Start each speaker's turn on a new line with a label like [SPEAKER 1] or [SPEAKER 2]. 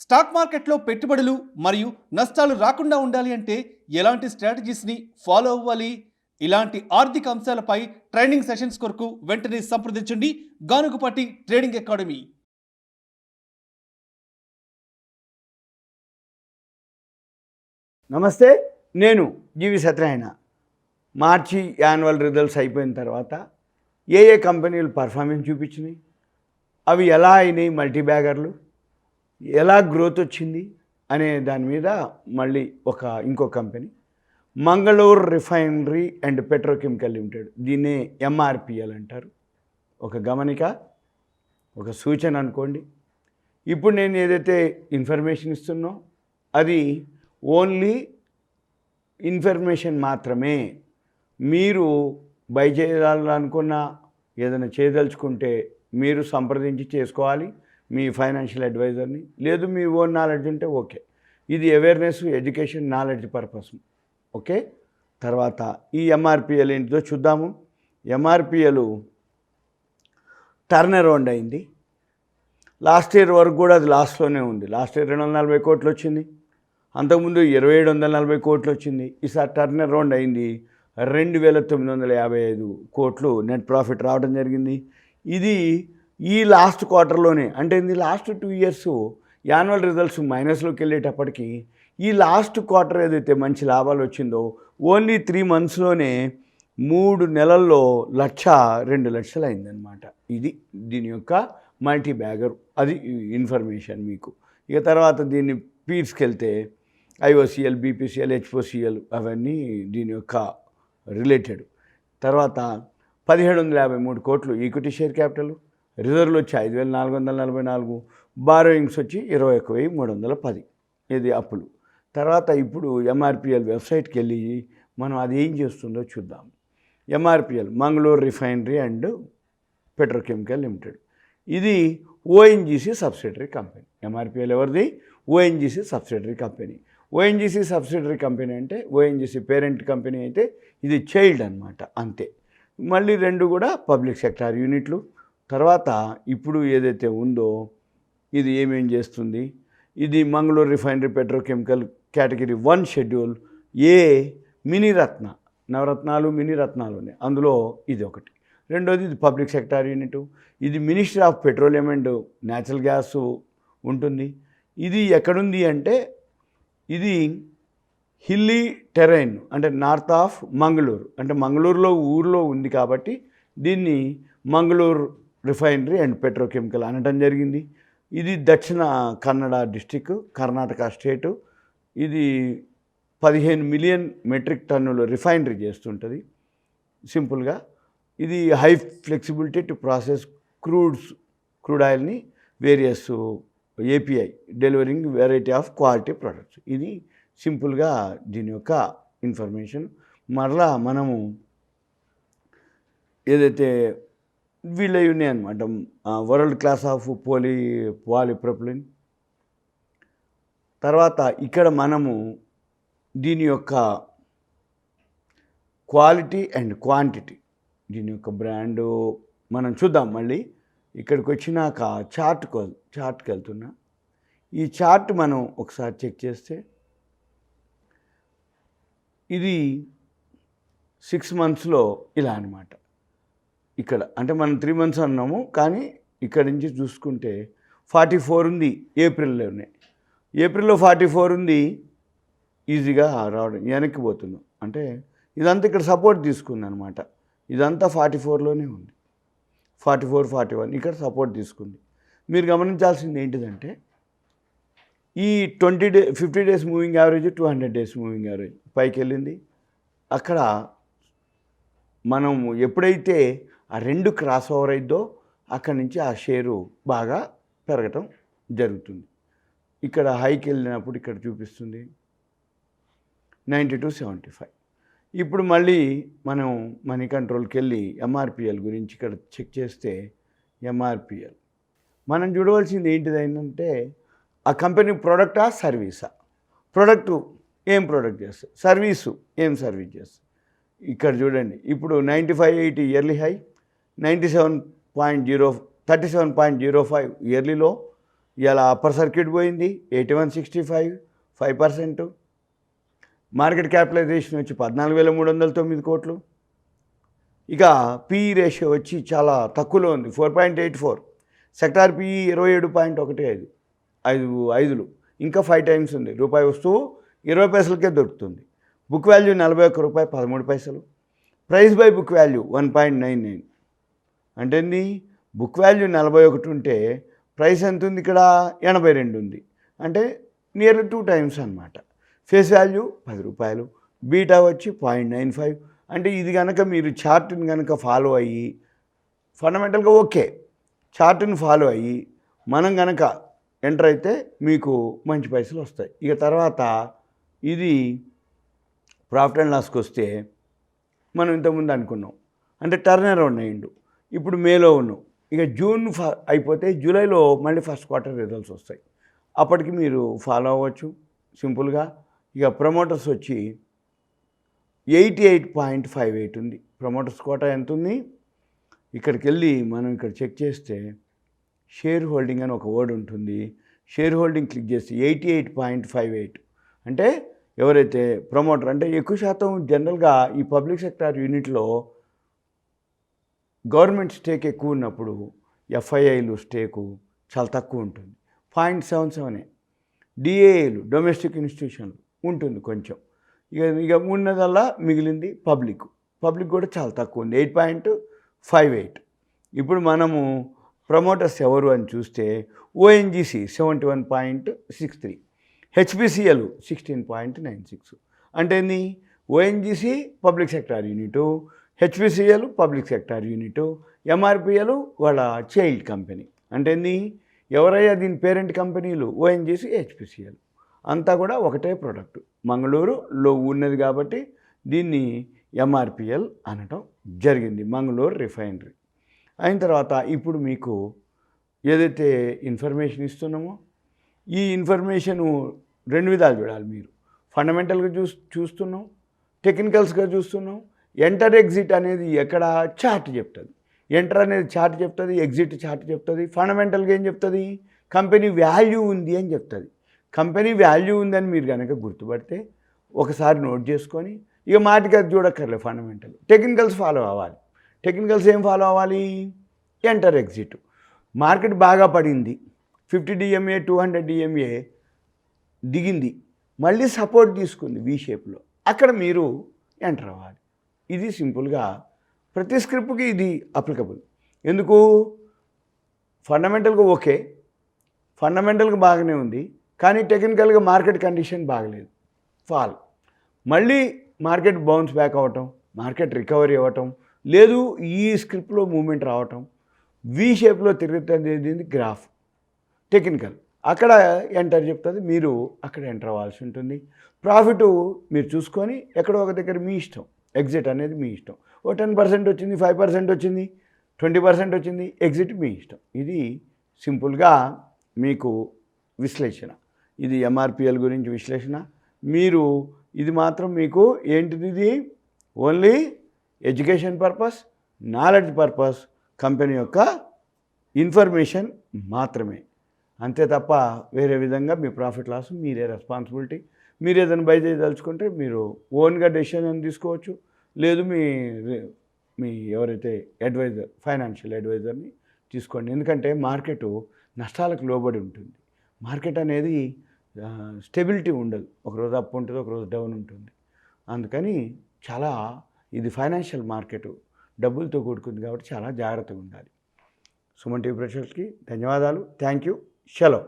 [SPEAKER 1] Stock మార్కెట్లో పెట్టుబడులు మరియు నష్టాలు రాకుండా ఉండాలి అంటే ఎలాంటి స్ట్రాటజీస్ని ఫాలో అవ్వాలి? ఇలాంటి ఆర్థిక అంశాలపై ట్రైనింగ్ సెషన్స్ కొరకు వెంటనే సంప్రదించండి గానుగుపాటి ట్రేడింగ్ అకాడమీ.
[SPEAKER 2] నమస్తే, నేను GVsatyanarayana. మార్చి యాన్యువల్ రిజల్ట్స్ అయిపోయిన తర్వాత ఏ కంపెనీలు పర్ఫార్మెన్స్ చూపించినాయి, అవి ఎలా అయినాయి, మల్టీ బ్యాగర్లు ఎలా గ్రోత్ వచ్చింది అనే దాని మీద మళ్ళీ ఇంకో company Mangaluru refinery and petrochemical limited, దీన్నే MRPL అంటారు. ఒక గమనిక, ఒక సూచన అనుకోండి. ఇప్పుడు నేను ఏదైతే ఇన్ఫర్మేషన్ ఇస్తున్నో అది ఓన్లీ ఇన్ఫర్మేషన్ మాత్రమే. మీరు బై చేయాలనుకున్నా, ఏదైనా చేయదలుచుకుంటే మీరు సంప్రదించి చేసుకోవాలి మీ ఫైనాన్షియల్ అడ్వైజర్ని. లేదు మీ ఓన్ నాలెడ్జ్ ఉంటే ఓకే. ఇది awareness, education, knowledge purpose. Okay. తర్వాత ఈ MRPL ఏంటిదో చూద్దాము. MRPL టర్న్ అరౌండ్ అయింది. లాస్ట్ ఇయర్ వరకు కూడా అది లాస్ట్లోనే ఉంది. లాస్ట్ ఇయర్ 240 కోట్లు వచ్చింది, అంతకుముందు 2740 కోట్లు వచ్చింది. ఈసారి టర్న్ అరౌండ్ అయింది. 2955 కోట్లు నెట్ ప్రాఫిట్ రావడం జరిగింది. ఇది ఈ లాస్ట్ క్వార్టర్లోనే, అంటే ఇది లాస్ట్ 2 ఇయర్స్ యాన్యువల్ రిజల్ట్స్ మైనస్లోకి వెళ్ళేటప్పటికి ఈ లాస్ట్ క్వార్టర్ ఏదైతే మంచి లాభాలు వచ్చిందో ఓన్లీ 3 మంత్స్లోనే 3 నెలల్లో 2 లక్షలు అయిందనమాట. ఇది దీని యొక్క మల్టీ బ్యాగర్. అది ఇన్ఫర్మేషన్ మీకు. ఇక తర్వాత దీన్ని పీర్స్కెళ్తే IOCL, BPCL, HPCL అవన్నీ దీని యొక్క రిలేటెడ్. తర్వాత 1753 కోట్లు ఈక్విటీ షేర్ క్యాపిటల్, రిజర్వ్లు వచ్చి 5444, బారోయింగ్స్ వచ్చి 21310. ఇది అప్పులు. తర్వాత ఇప్పుడు MRPL వెబ్సైట్కి వెళ్ళి మనం అది ఏం చేస్తుందో చూద్దాం. MRPL Mangaluru refinery and petrochemical limited, ఇది ONGC సబ్సిడరీ కంపెనీ. MRPL ఎవరిది? ONGC subsidiary company. ONGC subsidiary company అంటే ONGC పేరెంట్ కంపెనీ అయితే ఇది చైల్డ్ అనమాట, అంతే. మళ్ళీ 2 కూడా పబ్లిక్ సెక్టార్ యూనిట్లు. తర్వాత ఇప్పుడు ఏదైతే ఉందో ఇది ఏమేం చేస్తుంది, ఇది Mangaluru refinery petrochemical category 1 schedule ఏ మినీ రత్న, నవరత్నాలు మినీ రత్నాలు ఉన్నాయి, అందులో ఇది ఒకటి. రెండోది ఇది పబ్లిక్ సెక్టార్ యూనిట్. ఇది ministry of petroleum and natural gas ఉంటుంది. ఇది ఎక్కడుంది అంటే ఇది హిల్లీ టెరైన్, అంటే నార్త్ ఆఫ్ మంగళూరు, అంటే మంగళూరులో ఊర్లో ఉంది కాబట్టి దీన్ని మంగళూరు రిఫైనరీ అండ్ పెట్రోకెమికల్ అనడం జరిగింది. ఇది దక్షిణ కన్నడ డిస్టిక్, కర్ణాటక స్టేటు. ఇది 15 మిలియన్ మెట్రిక్ టన్నులు రిఫైనరీ చేస్తుంటుంది సింపుల్గా. ఇది high flexibility to process crude ఆయిల్ని various API delivering variety of quality products. ఇది సింపుల్గా దీని యొక్క ఇన్ఫర్మేషన్. మరలా మనము ఏదైతే వీళ్ళవి ఉన్నాయన్నమాట, వరల్డ్ క్లాస్ ఆఫ్ పాలిప్రొపిలిన్. తర్వాత ఇక్కడ మనము దీని యొక్క క్వాలిటీ అండ్ క్వాంటిటీ, దీని యొక్క బ్రాండు మనం చూద్దాం. మళ్ళీ ఇక్కడికి వచ్చినాక చార్ట్కి వెళ్తున్నా. ఈ చార్ట్ మనం ఒకసారి చెక్ చేస్తే ఇది 6 మంత్స్లో ఇలా అనమాట. ఇక్కడ అంటే మనం 3 మంత్స్ అన్నాము, కానీ ఇక్కడి నుంచి చూసుకుంటే 44 ఉంది ఏప్రిల్లోనే. ఏప్రిల్లో 44 ఉంది, ఈజీగా రావడం. వెనక్కి పోతున్నాం అంటే ఇదంతా ఇక్కడ సపోర్ట్ తీసుకుంది అనమాట. ఇదంతా 44లోనే ఉంది, 44, 41 ఇక్కడ సపోర్ట్ తీసుకుంది. మీరు గమనించాల్సింది ఏంటిదంటే ఈ 50 days moving average, 200 days moving average పైకి వెళ్ళింది. అక్కడ మనం ఎప్పుడైతే ఆ 2 క్రాస్ ఓవర్ అయిద్దో అక్కడి నుంచి ఆ షేరు బాగా పెరగటం జరుగుతుంది. ఇక్కడ హైకి వెళ్ళినప్పుడు ఇక్కడ చూపిస్తుంది 92.75. ఇప్పుడు మళ్ళీ మనం మనీ కంట్రోల్కి వెళ్ళి MRPL గురించి ఇక్కడ చెక్ చేస్తే MRPL మనం చూడవలసింది ఏంటిది ఏంటంటే ఆ కంపెనీ ప్రోడక్టా సర్వీసా? ప్రోడక్టు ఏం ప్రోడక్ట్ చేస్తుంది, సర్వీసు ఏం సర్వీస్ చేస్తుంది. ఇక్కడ చూడండి, ఇప్పుడు 95.80 ఇయర్లీ హై, 37.05 ఇయర్లీలో, ఇలా అప్పర్ సర్క్యూట్ పోయింది 8165 5%. మార్కెట్ క్యాపిటలైజేషన్ వచ్చి 14,309 కోట్లు. ఇక పిఈ రేషియో వచ్చి చాలా తక్కువలో ఉంది 4.84. సెక్టార్ పిఈ 27.15 5 ఇంకా 5 టైమ్స్ ఉంది. రూపాయి వస్తువు 20 పైసలకే దొరుకుతుంది. బుక్ వాల్యూ 41 రూపాయి 13 పైసలు. Price by book value 1.99. అంటే బుక్ వాల్యూ 41 ఉంటే ప్రైస్ ఎంత ఉంది ఇక్కడ 82 ఉంది. అంటే నియర్లీ 2 టైమ్స్ అనమాట. ఫేస్ వాల్యూ 10 రూపాయలు. బీటా వచ్చి 0.95. అంటే ఇది కనుక మీరు చార్ట్ని కనుక ఫాలో అయ్యి ఫండమెంటల్గా ఓకే చార్ట్ని ఫాలో అయ్యి మనం కనుక ఎంటర్ అయితే మీకు మంచి పైసలు వస్తాయి. ఇక తర్వాత ఇది ప్రాఫిట్ అండ్ లాస్కి వస్తే మనం ఇంతకుముందు అనుకున్నాం అంటే టర్న్ అరౌండ్ అయ్యిండు. ఇప్పుడు మేలో ఉన్నాం. ఇక జూన్ అయిపోతే జూలైలో మళ్ళీ ఫస్ట్ క్వార్టర్ రిజల్ట్స్ వస్తాయి. అప్పటికి మీరు ఫాలో అవ్వచ్చు సింపుల్గా. ఇక ప్రమోటర్స్ వచ్చి 88.58 ఉంది. ప్రమోటర్స్ కోటా ఎంత ఉంది? ఇక్కడికి వెళ్ళి మనం ఇక్కడ చెక్ చేస్తే షేర్ హోల్డింగ్ అని ఒక వర్డ్ ఉంటుంది. షేర్ హోల్డింగ్ క్లిక్ చేస్తే 88.58 అంటే ఎవరైతే ప్రమోటర్ అంటే ఎక్కువ శాతం జనరల్గా ఈ పబ్లిక్ సెక్టార్ యూనిట్లో గవర్నమెంట్ స్టేక్ ఎక్కువ ఉన్నప్పుడు ఎఫ్ఐఐలు స్టేకు చాలా తక్కువ ఉంటుంది 0.77. డిఏఏలు డొమెస్టిక్ ఇన్స్టిట్యూషన్లు ఉంటుంది కొంచెం. ఇక ఉన్నదల్లా మిగిలింది పబ్లిక్ కూడా చాలా తక్కువ ఉంది 8.58. ఇప్పుడు మనము ప్రమోటర్స్ ఎవరు అని చూస్తే ఓఎన్జీసీ 71.63, హెచ్పిసిఎల్ 16.96. అంటే ONGC public sector unit, HPCL public sector unit, MRPL వాళ్ళ చైల్డ్ కంపెనీ. అంటే ఎవరయ్యా దీని పేరెంట్ కంపెనీలు? ఓఎన్జీసీ, హెచ్పిసిఎల్ అంతా కూడా ఒకటే ప్రోడక్ట్. మంగళూరులో ఉన్నది కాబట్టి దీన్ని ఎంఆర్పిఎల్ అనటం జరిగింది, మంగళూరు రిఫైనరీ. అయిన తర్వాత ఇప్పుడు మీకు ఏదైతే ఇన్ఫర్మేషన్ ఇస్తున్నామో ఈ ఇన్ఫర్మేషను 2 విధాలు చూడాలి మీరు. ఫండమెంటల్గా చూస్తున్నాం, టెక్నికల్స్గా చూస్తున్నాం. ఎంటర్ ఎగ్జిట్ అనేది ఎక్కడ చార్ట్ చెప్తుంది. ఎంటర్ అనేది చార్ట్ చెప్తుంది, ఎగ్జిట్ చార్ట్ చెప్తుంది. ఫండమెంటల్గా ఏం చెప్తుంది? కంపెనీ వాల్యూ ఉంది అని చెప్తుంది. కంపెనీ వాల్యూ ఉందని మీరు కనుక గుర్తుపడితే ఒకసారి నోట్ చేసుకొని ఇక మాటికి అది చూడక్కర్లేదు. ఫండమెంటల్ టెక్నికల్స్ ఫాలో అవ్వాలి. టెక్నికల్స్ ఏం ఫాలో అవ్వాలి? Enter exit. మార్కెట్ బాగా పడింది, 50 DMA 200 DMA దిగింది, మళ్ళీ సపోర్ట్ తీసుకుంది వి షేప్లో, అక్కడ మీరు ఎంటర్ అవ్వాలి. ఇది సింపుల్గా ప్రతి స్క్రిప్ట్కి ఇది అప్లికబుల్. ఎందుకు? ఫండమెంటల్గా ఓకే, ఫండమెంటల్గా బాగానే ఉంది, కానీ టెక్నికల్గా మార్కెట్ కండిషన్ బాగలేదు, ఫాల్. మళ్ళీ మార్కెట్ బౌన్స్ బ్యాక్ అవ్వటం, మార్కెట్ రికవరీ అవ్వటం, లేదు ఈ స్క్రిప్ట్లో మూమెంట్ రావటం, వి షేప్లో తిరుగుతుంది గ్రాఫ్ టెక్నికల్. అక్కడ ఎంటర్ చెప్తుంది, మీరు అక్కడ ఎంటర్ అవ్వాల్సి ఉంటుంది. ప్రాఫిట్ మీరు చూసుకొని ఎక్కడో ఒక దగ్గర మీ ఇష్టం, ఎగ్జిట్ అనేది మీ ఇష్టం. ఓ 10% వచ్చింది, 5% వచ్చింది, 20% వచ్చింది, ఎగ్జిట్ మీ ఇష్టం. ఇది సింపుల్గా మీకు విశ్లేషణ. ఇది ఎంఆర్పిఎల్ గురించి విశ్లేషణ. మీరు ఇది మాత్రం మీకు ఏంటిది? ఇది only education purpose, knowledge purpose, company యొక్క ఇన్ఫర్మేషన్ మాత్రమే, అంతే తప్ప వేరే విధంగా మీ ప్రాఫిట్ లాస్ మీరే రెస్పాన్సిబిలిటీ. మీరు ఏదైనా బై చేయదలుచుకుంటే మీరు ఓన్గా డెసిషన్ అని తీసుకోవచ్చు, లేదు మీ ఎవరైతే అడ్వైజర్, ఫైనాన్షియల్ అడ్వైజర్ని తీసుకోండి. ఎందుకంటే మార్కెట్ నష్టాలకు లోబడి ఉంటుంది. మార్కెట్ అనేది స్టెబిలిటీ ఉండదు, ఒకరోజు అప్ ఉంటుంది, ఒకరోజు డౌన్ ఉంటుంది. అందుకని చాలా ఇది ఫైనాన్షియల్ మార్కెట్ డబ్బులతో కూడుకుంది కాబట్టి చాలా జాగ్రత్తగా ఉండాలి. సుమన్ టీవీ ప్రేక్షకులకి ధన్యవాదాలు. Thank you. సెలవు.